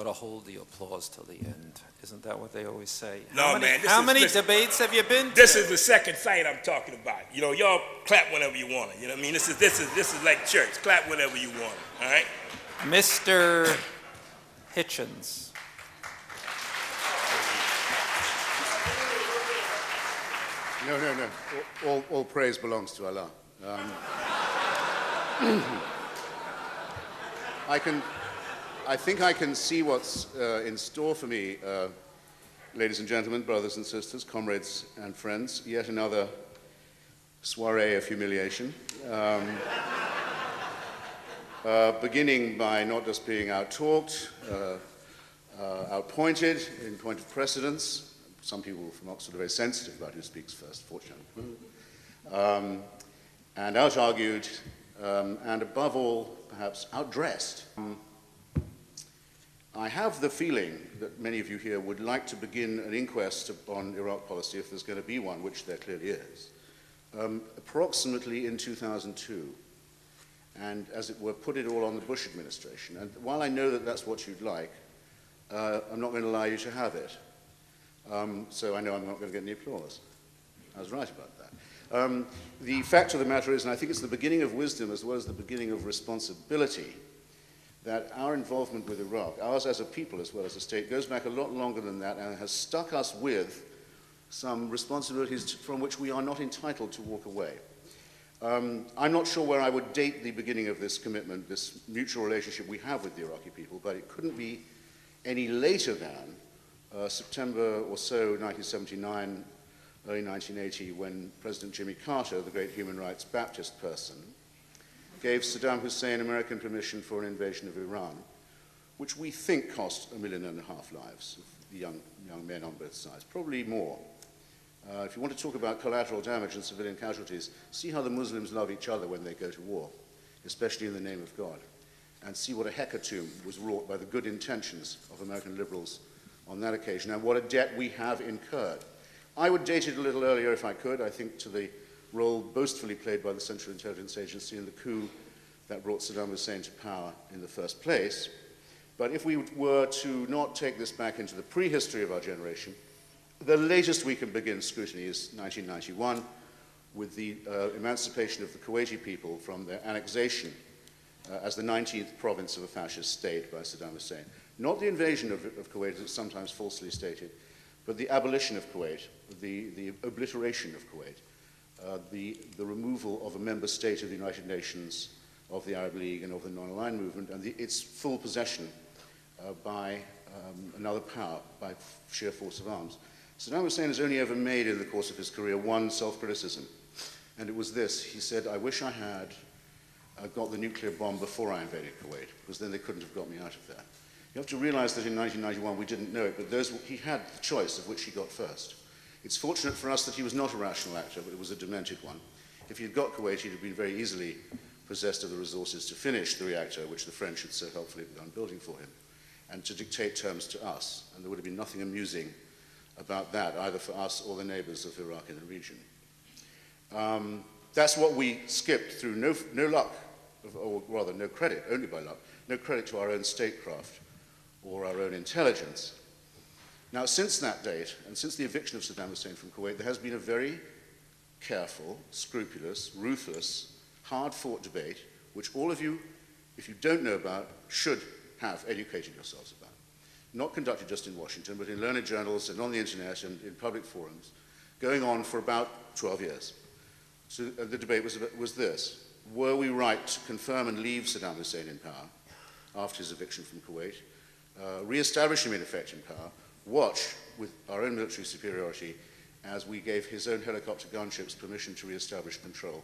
ought to hold the applause till the end. Isn't that what they always say? No, man. How many debates have you been to? This is the second fight I'm talking about. You know, y'all clap whenever you want it. You know what I mean? This is like church. Clap whenever you want it. All right? Mr. Hitchens. No. All praise belongs to Allah. I think I can see what's in store for me, ladies and gentlemen, brothers and sisters, comrades and friends. Yet another soiree of humiliation. Beginning by not just being out-talked, out-pointed in point of precedence. Some people from Oxford are very sensitive about who speaks first, fortunately. And out-argued, and above all, perhaps outdressed. I have the feeling that many of you here would like to begin an inquest on Iraq policy, if there's going to be one, which there clearly is, approximately in 2002. And as it were, put it all on the Bush administration. And while I know that that's what you'd like, I'm not going to allow you to have it. So I know I'm not going to get any applause. I was right about that. The fact of the matter is, and I think it's the beginning of wisdom as well as the beginning of responsibility, that our involvement with Iraq, ours as a people as well as a state, goes back a lot longer than that and has stuck us with some responsibilities from which we are not entitled to walk away. I'm not sure where I would date the beginning of this commitment, this mutual relationship we have with the Iraqi people, but it couldn't be any later than September or so, 1979, early 1980, when President Jimmy Carter, the great human rights Baptist person, gave Saddam Hussein American permission for an invasion of Iran, which we think cost 1.5 million lives of the young men on both sides, probably more. If you want to talk about collateral damage and civilian casualties, see how the Muslims love each other when they go to war, especially in the name of God, and see what a hecatomb was wrought by the good intentions of American liberals on that occasion, and what a debt we have incurred. I would date it a little earlier if I could, I think, to the role boastfully played by the Central Intelligence Agency in the coup that brought Saddam Hussein to power in the first place. But if we were to not take this back into the prehistory of our generation, the latest we can begin scrutiny is 1991, with the emancipation of the Kuwaiti people from their annexation as the 19th province of a fascist state by Saddam Hussein. Not the invasion of Kuwait, as it's sometimes falsely stated, but the abolition of Kuwait, the obliteration of Kuwait, the removal of a member state of the United Nations, of the Arab League, and of the non-aligned movement, and its full possession by another power, by sheer force of arms. Saddam Hussein has only ever made, in the course of his career, one self-criticism, and it was this. He said, "I wish I had got the nuclear bomb before I invaded Kuwait, because then they couldn't have got me out of there." You have to realize that in 1991 we didn't know it, but he had the choice of which he got first. It's fortunate for us that he was not a rational actor, but it was a demented one. If he'd got Kuwait, he'd have been very easily possessed of the resources to finish the reactor, which the French had so helpfully begun building for him, and to dictate terms to us. And there would have been nothing amusing about that, either for us or the neighbors of Iraq in the region. That's what we skipped through no luck, or rather no credit, only by luck, no credit to our own statecraft or our own intelligence. Now, since that date, and since the eviction of Saddam Hussein from Kuwait, there has been a very careful, scrupulous, ruthless, hard-fought debate, which all of you, if you don't know about, should have educated yourselves about. Not conducted just in Washington, but in learned journals and on the internet and in public forums, going on for about 12 years. So the debate was this: were we right to confirm and leave Saddam Hussein in power after his eviction from Kuwait, re-establish him in effect in power, watch with our own military superiority as we gave his own helicopter gunships permission to re-establish control,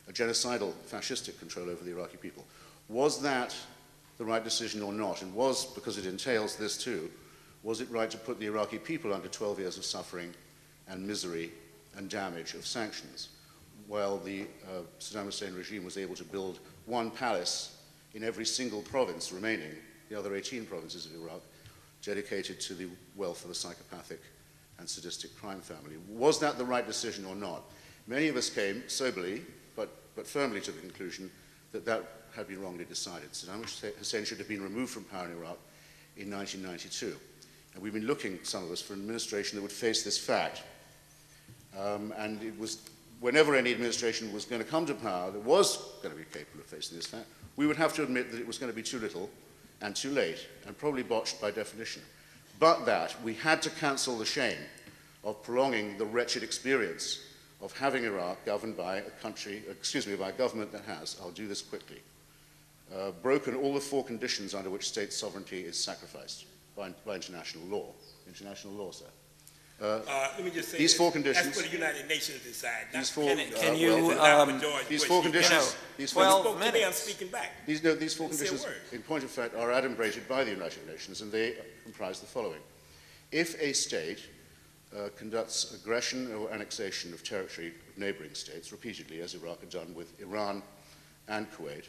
a genocidal, fascistic control over the Iraqi people? Was that the right decision or not? And because it entails this too, was it right to put the Iraqi people under 12 years of suffering and misery and damage of sanctions, while the Saddam Hussein regime was able to build one palace in every single province remaining, the other 18 provinces of Iraq, dedicated to the wealth of a psychopathic and sadistic crime family? Was that the right decision or not? Many of us came soberly, but firmly to the conclusion that that had been wrongly decided. Saddam Hussein should have been removed from power in Iraq in 1992. And we've been looking, some of us, for an administration that would face this fact. And it was, whenever any administration was going to come to power that was going to be capable of facing this fact, we would have to admit that it was going to be too little and too late, and probably botched by definition. But that we had to cancel the shame of prolonging the wretched experience of having Iraq governed by by a government that has, I'll do this quickly, broken all the four conditions under which state sovereignty is sacrificed by international law. International law, sir. Let me just say these this. four conditions. That's for the United Nations to decide. These four, Can you, these four conditions. You know, these four, 12 to me, I'm minutes. speaking back. these four Didn't say a conditions, word. in point of fact, are adumbrated by the United Nations, and they comprise the following. If a state conducts aggression or annexation of territory of neighboring states repeatedly, as Iraq had done with Iran and Kuwait,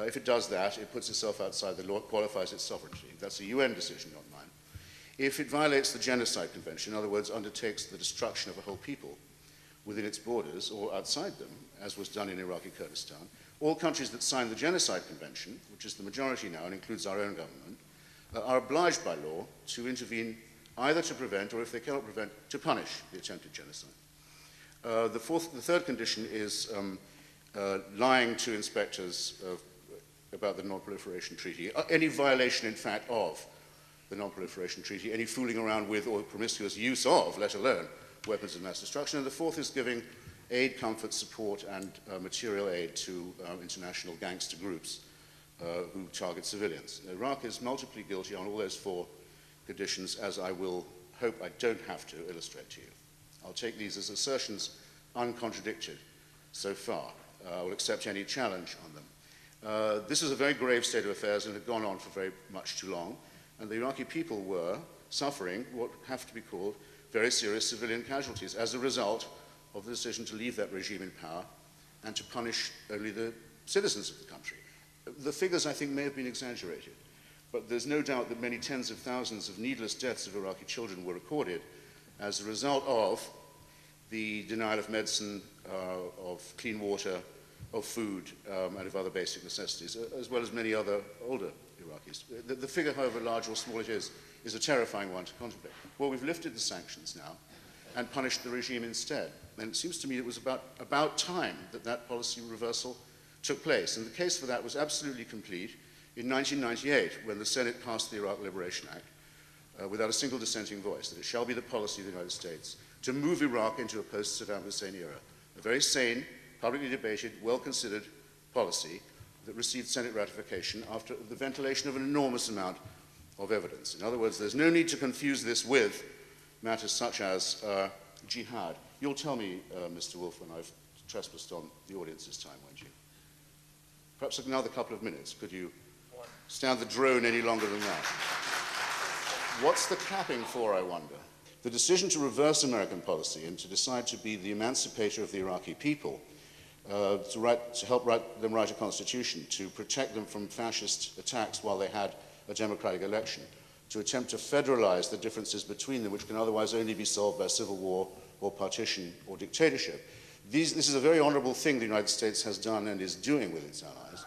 if it does that, it puts itself outside the law, qualifies its sovereignty. That's a UN decision, not mine. If it violates the Genocide Convention, in other words, undertakes the destruction of a whole people within its borders or outside them, as was done in Iraqi Kurdistan, all countries that sign the Genocide Convention, which is the majority now and includes our own government, are obliged by law to intervene either to prevent or, if they cannot prevent, to punish the attempted genocide. The third condition is lying to inspectors about the Non-Proliferation Treaty. Any violation, in fact, of the Non-Proliferation Treaty, any fooling around with or promiscuous use of, let alone, weapons of mass destruction. And the fourth is giving aid, comfort, support, and material aid to international gangster groups who target civilians. Iraq is multiply guilty on all those four conditions, as I will hope I don't have to illustrate to you. I'll take these as assertions uncontradicted so far. I will accept any challenge on them. This is a very grave state of affairs and had gone on for very much too long, and the Iraqi people were suffering what have to be called very serious civilian casualties as a result of the decision to leave that regime in power and to punish only the citizens of the country. The figures, I think, may have been exaggerated, but there's no doubt that many tens of thousands of needless deaths of Iraqi children were recorded as a result of the denial of medicine, of clean water, of food, and of other basic necessities, as well as many other older Iraqis. The figure, however large or small it is a terrifying one to contemplate. Well, we've lifted the sanctions now and punished the regime instead. And it seems to me it was about time that that policy reversal took place. And the case for that was absolutely complete in 1998, when the Senate passed the Iraq Liberation Act without a single dissenting voice, that it shall be the policy of the United States to move Iraq into a post-Saddam Hussein era. A very sane, publicly debated, well-considered policy that received Senate ratification after the ventilation of an enormous amount of evidence. In other words, there's no need to confuse this with matters such as jihad. You'll tell me, Mr. Wolf, when I've trespassed on the audience this time, won't you? Perhaps another couple of minutes. Could you stand the drone any longer than that? What's the clapping for, I wonder? The decision to reverse American policy and to decide to be the emancipator of the Iraqi people, to help them write a constitution, to protect them from fascist attacks while they had a democratic election, to attempt to federalize the differences between them, which can otherwise only be solved by civil war or partition or dictatorship. This is a very honorable thing the United States has done and is doing with its allies.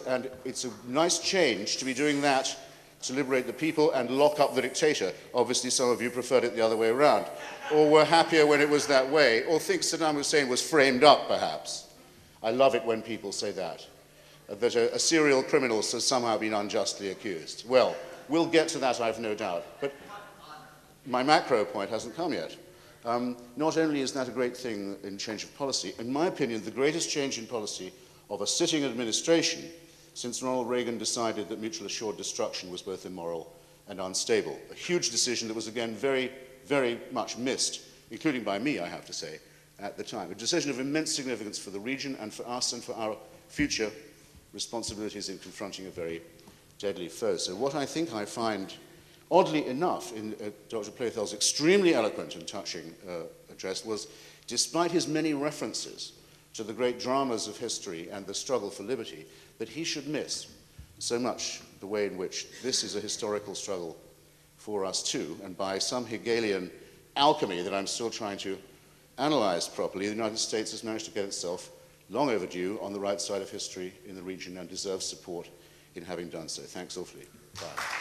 And it's a nice change to be doing that to liberate the people and lock up the dictator. Obviously, some of you preferred it the other way around, or were happier when it was that way, or think Saddam Hussein was framed up, perhaps. I love it when people say that a serial criminal has somehow been unjustly accused. Well, we'll get to that, I've no doubt. But my macro point hasn't come yet. Not only is that a great thing in change of policy, in my opinion, the greatest change in policy of a sitting administration since Ronald Reagan decided that mutual assured destruction was both immoral and unstable. A huge decision that was, again, very, very much missed, including by me, I have to say, at the time. A decision of immense significance for the region and for us and for our future responsibilities in confronting a very deadly foe. So what I think I find, oddly enough, in Dr. Playthell's extremely eloquent and touching address was, despite his many references to the great dramas of history and the struggle for liberty, that he should miss so much the way in which this is a historical struggle for us too, and by some Hegelian alchemy that I'm still trying to analyze properly, the United States has managed to get itself, long overdue, on the right side of history in the region and deserves support in having done so. Thanks awfully. Bye.